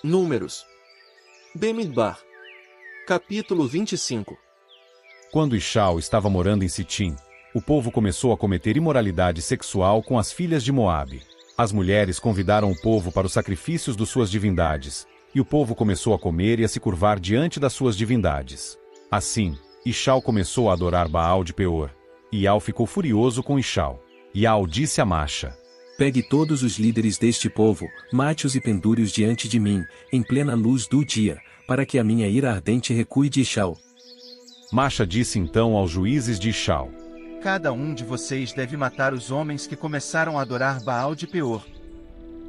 Números. Bemidbar. Capítulo 25. Quando Ishau estava morando em Sitim, o povo começou a cometer imoralidade sexual com as filhas de Moabe. As mulheres convidaram o povo para os sacrifícios de suas divindades, e o povo começou a comer e a se curvar diante das suas divindades. Assim, Ishau começou a adorar Baal de Peor. Ial ficou furioso com Ishau. Ial disse a Masha: Pegue todos os líderes deste povo, mate-os e pendure-os diante de mim, em plena luz do dia, para que a minha ira ardente recue de Ishau. Masha disse então aos juízes de Ishau: Cada um de vocês deve matar os homens que começaram a adorar Baal de Peor.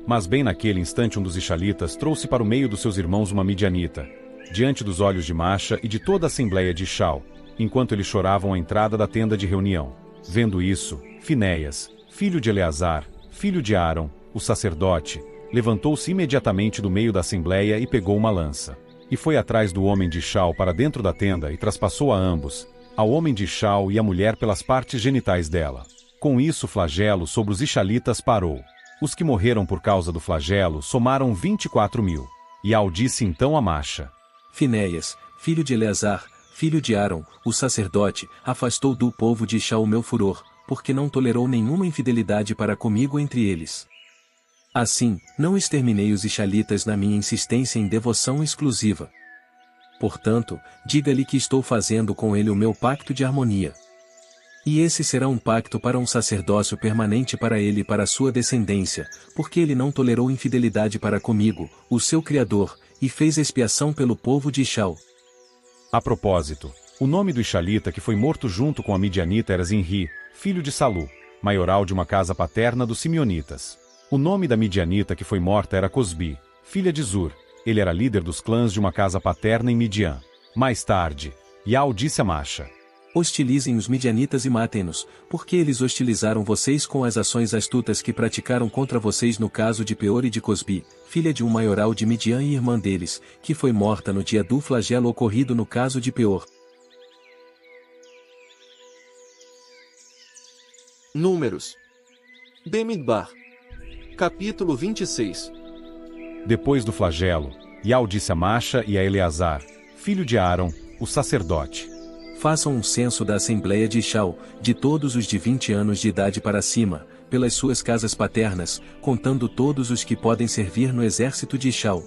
Mas bem naquele instante um dos Ishalitas trouxe para o meio dos seus irmãos uma midianita, diante dos olhos de Masha e de toda a assembleia de Ishau, enquanto eles choravam à entrada da tenda de reunião. Vendo isso, Finéias, filho de Eleazar, filho de Arão, o sacerdote, levantou-se imediatamente do meio da assembleia e pegou uma lança. E foi atrás do homem de Ishau para dentro da tenda e traspassou a ambos, ao homem de Ishau e à mulher pelas partes genitais dela. Com isso o flagelo sobre os Ishalitas parou. Os que morreram por causa do flagelo somaram 24.000. Ial disse então a Masha: Finéias, filho de Eleazar, filho de Arão, o sacerdote, afastou do povo de Ishau o meu furor, porque não tolerou nenhuma infidelidade para comigo entre eles. Assim, não exterminei os Ishalitas na minha insistência em devoção exclusiva. Portanto, diga-lhe que estou fazendo com ele o meu pacto de harmonia. E esse será um pacto para um sacerdócio permanente para ele e para sua descendência, porque ele não tolerou infidelidade para comigo, o seu Criador, e fez expiação pelo povo de Ishau. A propósito, o nome do Ishalita que foi morto junto com a midianita era Zinri, filho de Salu, maioral de uma casa paterna dos Simeonitas. O nome da midianita que foi morta era Cosbi, filha de Zur. Ele era líder dos clãs de uma casa paterna em Midian. Mais tarde, Ial disse a Masha: Hostilizem os midianitas e matem-nos, porque eles hostilizaram vocês com as ações astutas que praticaram contra vocês no caso de Peor e de Cosbi, filha de um maioral de Midian e irmã deles, que foi morta no dia do flagelo ocorrido no caso de Peor. Números. Bemidbar. Capítulo 26. Depois do flagelo, Ial disse a Masha e a Eleazar, filho de Arão, o sacerdote: Façam um censo da assembleia de Ishau, de todos os de 20 anos de idade para cima, pelas suas casas paternas, contando todos os que podem servir no exército de Ishau.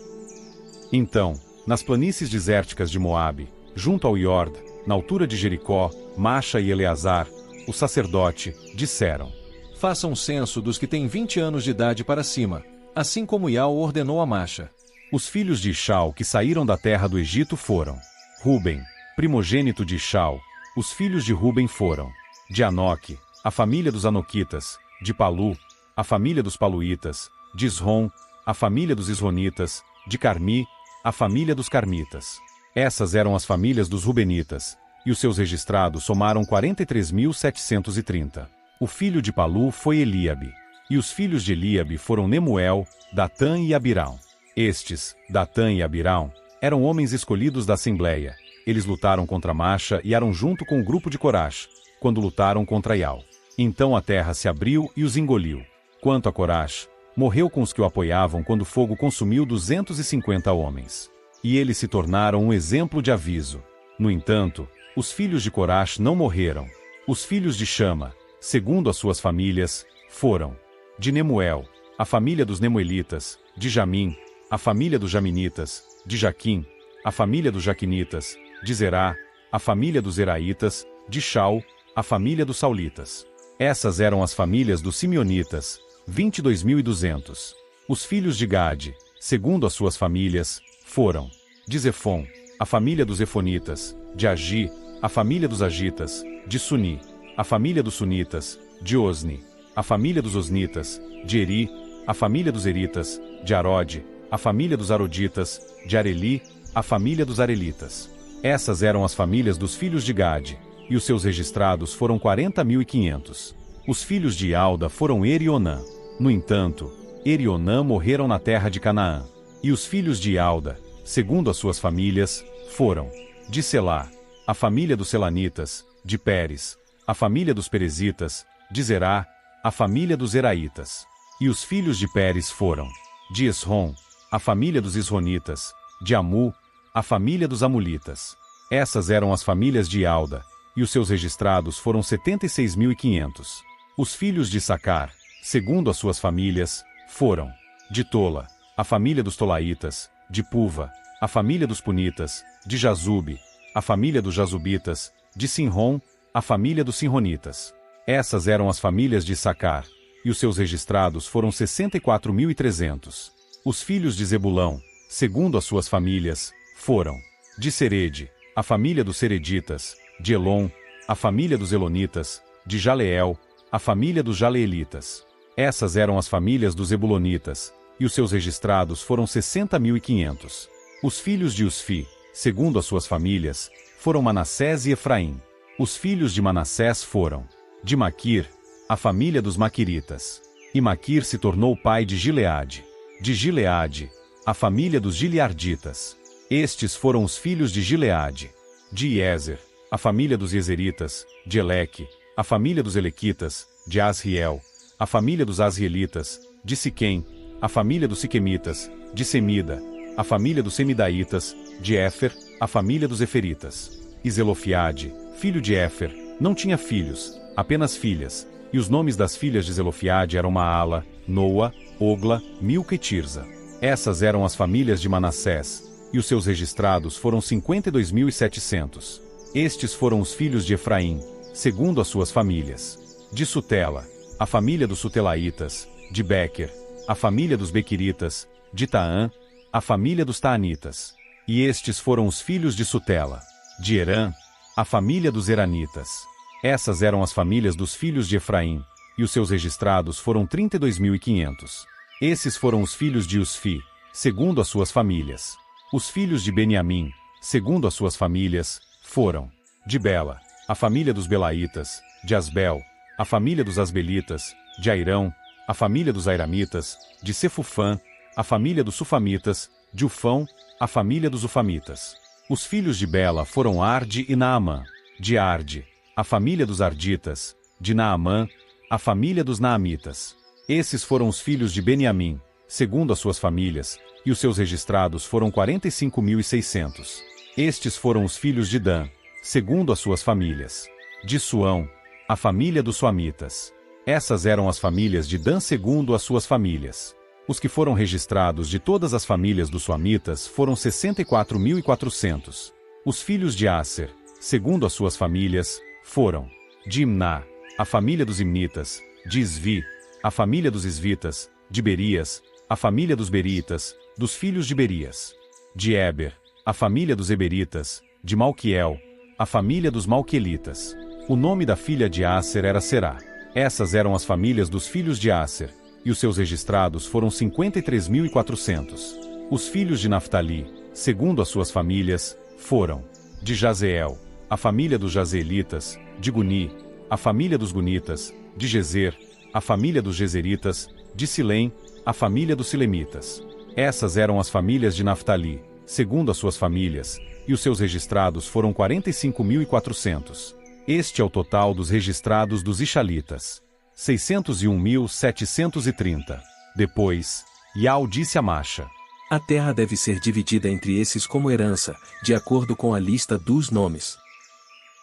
Então, nas planícies desérticas de Moabe, junto ao Iord, na altura de Jericó, Masha e Eleazar, o sacerdote, disseram: Façam um censo dos que têm 20 anos de idade para cima, assim como Ial ordenou a Masha. Os filhos de Ishau que saíram da terra do Egito foram: Ruben, primogênito de Ishau. Os filhos de Ruben foram: de Anoque, a família dos Anoquitas; de Palu, a família dos Paluítas; de Isrom, a família dos Isronitas; de Carmi, a família dos Carmitas. Essas eram as famílias dos Rubenitas, e os seus registrados somaram 43.730. O filho de Palu foi Eliabe. E os filhos de Eliabe foram Nemuel, Datã e Abirão. Estes, Datã e Abirão, eram homens escolhidos da Assembleia. Eles lutaram contra Masha e eram junto com o grupo de Corash, quando lutaram contra Ial. Então a terra se abriu e os engoliu. Quanto a Corash, morreu com os que o apoiavam quando o fogo consumiu 250 homens. E eles se tornaram um exemplo de aviso. No entanto, os filhos de Corash não morreram. Os filhos de Chama, segundo as suas famílias, foram: de Nemuel, a família dos Nemuelitas; de Jamim, a família dos Jaminitas; de Jaquim, a família dos Jaquinitas; de Zerá, a família dos Zeraitas; de Shau, a família dos Saulitas. Essas eram as famílias dos Simeonitas, 22.200. Os filhos de Gade, segundo as suas famílias, foram: de Zefon, a família dos Efonitas; de Agi, a família dos Agitas; de Suni, a família dos Sunitas; de Osni, a família dos Osnitas; de Eri, a família dos Eritas; de Arode, a família dos Aroditas; de Areli, a família dos Arelitas. Essas eram as famílias dos filhos de Gade, e os seus registrados foram 40.500. Os filhos de Alda foram Er e Onã. No entanto, Er e Onã morreram na terra de Canaã. E os filhos de Alda, segundo as suas famílias, foram: de Selá, a família dos Selanitas; de Pérez, a família dos Perezitas; de Zerá, a família dos Zeraitas. E os filhos de Pérez foram: de Esrom, a família dos Isronitas; de Amu, a família dos Amulitas. Essas eram as famílias de Alda, e os seus registrados foram 76.500. Os filhos de Issacar, segundo as suas famílias, foram: de Tola, a família dos Tolaitas; de Puva, a família dos Punitas; de Jazube, a família dos Jazubitas; de Sinrom, a família dos Sinronitas. Essas eram as famílias de Issacar, e os seus registrados foram 64.300. Os filhos de Zebulão, segundo as suas famílias, foram: de Serede, a família dos Sereditas; de Elon, a família dos Elonitas; de Jaleel, a família dos Jaleelitas. Essas eram as famílias dos Zebulonitas, e os seus registrados foram 60.500. Os filhos de Usfi, segundo as suas famílias, foram Manassés e Efraim. Os filhos de Manassés foram: de Maquir, a família dos Maquiritas. E Maquir se tornou pai de Gileade. De Gileade, a família dos Gilearditas. Estes foram os filhos de Gileade. De Iezer, a família dos Iezeritas; de Eleque, a família dos Elequitas; de Asriel, a família dos Asrielitas; de Siquém, a família dos Siquemitas; de Semida, a família dos Semidaitas; de Éfer, a família dos Eferitas. E Zelofiade, filho de Éfer, não tinha filhos, apenas filhas, e os nomes das filhas de Zelofiade eram Maala, Noa, Ogla, Milca e Tirza. Essas eram as famílias de Manassés, e os seus registrados foram 52.700. Estes foram os filhos de Efraim, segundo as suas famílias: de Sutela, a família dos Sutelaitas; de Bequer, a família dos Bequiritas; de Taã, a família dos Taanitas. E estes foram os filhos de Sutela: de Herã, a família dos Heranitas. Essas eram as famílias dos filhos de Efraim, e os seus registrados foram 32.500. Esses foram os filhos de Usfi, segundo as suas famílias. Os filhos de Beniamim, segundo as suas famílias, foram: de Bela, a família dos Belaitas; de Asbel, a família dos Asbelitas; de Airão, a família dos Airamitas; de Sefufã, a família dos Sufamitas; de Ufão, a família dos Ufamitas. Os filhos de Bela foram Arde e Naamã. De Arde, a família dos Arditas; de Naamã, a família dos Naamitas. Esses foram os filhos de Beniamim, segundo as suas famílias, e os seus registrados foram 45.600. Estes foram os filhos de Dan, segundo as suas famílias: de Suão, a família dos Suamitas. Essas eram as famílias de Dan segundo as suas famílias. Os que foram registrados de todas as famílias dos Suamitas foram 64.400. Os filhos de Asser, segundo as suas famílias, foram: de Imná, a família dos Imnitas; de Isvi, a família dos Isvitas; de Berias, a família dos Beritas, dos filhos de Berias; de Eber, a família dos Eberitas; de Malquiel, a família dos Malquielitas. O nome da filha de Asser era Será. Essas eram as famílias dos filhos de Asser, e os seus registrados foram 53.400. Os filhos de Naftali, segundo as suas famílias, foram: de Jazeel, a família dos Jazeelitas; de Guni, a família dos Gunitas; de Gezer, a família dos Gezeritas; de Silém, a família dos Silemitas. Essas eram as famílias de Naftali, segundo as suas famílias, e os seus registrados foram 45.400. Este é o total dos registrados dos Ixalitas: 601.730. Depois, Ial disse a Macha: a terra deve ser dividida entre esses como herança, de acordo com a lista dos nomes.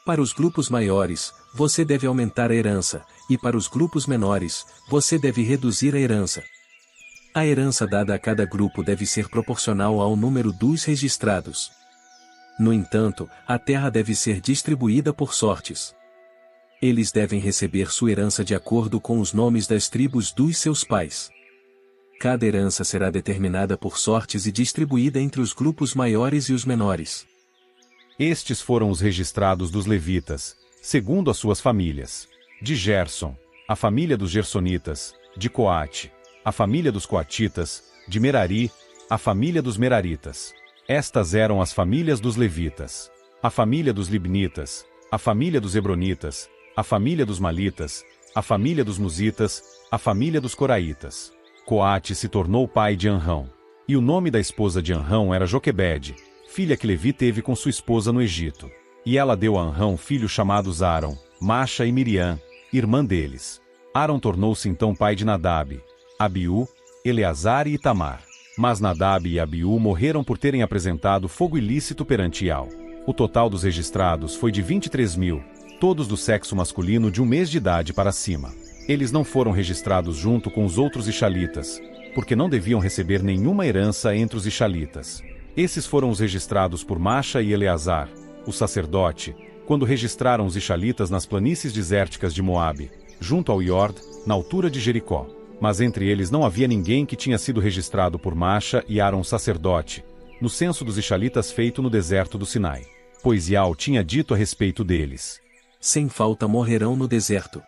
Para os grupos maiores, você deve aumentar a herança, e para os grupos menores, você deve reduzir a herança. A herança dada a cada grupo deve ser proporcional ao número dos registrados. No entanto, a terra deve ser distribuída por sortes. Eles devem receber sua herança de acordo com os nomes das tribos dos seus pais. Cada herança será determinada por sortes e distribuída entre os grupos maiores e os menores. Estes foram os registrados dos levitas, segundo as suas famílias: de Gerson, a família dos Gersonitas; de Coate, a família dos Coatitas; de Merari, a família dos Meraritas. Estas eram as famílias dos levitas: a família dos Libnitas, a família dos Hebronitas, a família dos Malitas, a família dos Musitas, a família dos Coraitas. Coate se tornou pai de Anrão. E o nome da esposa de Anrão era Joquebede, filha que Levi teve com sua esposa no Egito. E ela deu a Anrão filhos chamados Aram, Macha e Miriam, irmã deles. Aram tornou-se então pai de Nadab, Abiú, Eleazar e Itamar. Mas Nadab e Abiú morreram por terem apresentado fogo ilícito perante Ial. O total dos registrados foi de 23.000, todos do sexo masculino de 1 mês de idade para cima. Eles não foram registrados junto com os outros Ixalitas, porque não deviam receber nenhuma herança entre os Ixalitas. Esses foram os registrados por Macha e Eleazar, o sacerdote, quando registraram os Ixalitas nas planícies desérticas de Moabe, junto ao Iord, na altura de Jericó. Mas entre eles não havia ninguém que tinha sido registrado por Macha e Aron sacerdote, no censo dos Ixalitas feito no deserto do Sinai. Pois Ial tinha dito a respeito deles: Sem falta morrerão no deserto.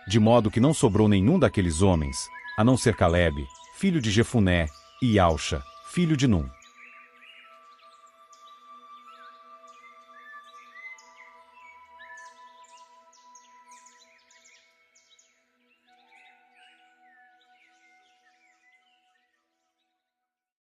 De modo que não sobrou nenhum daqueles homens, a não ser Calebe, filho de Jefuné, e Alcha, filho de Num.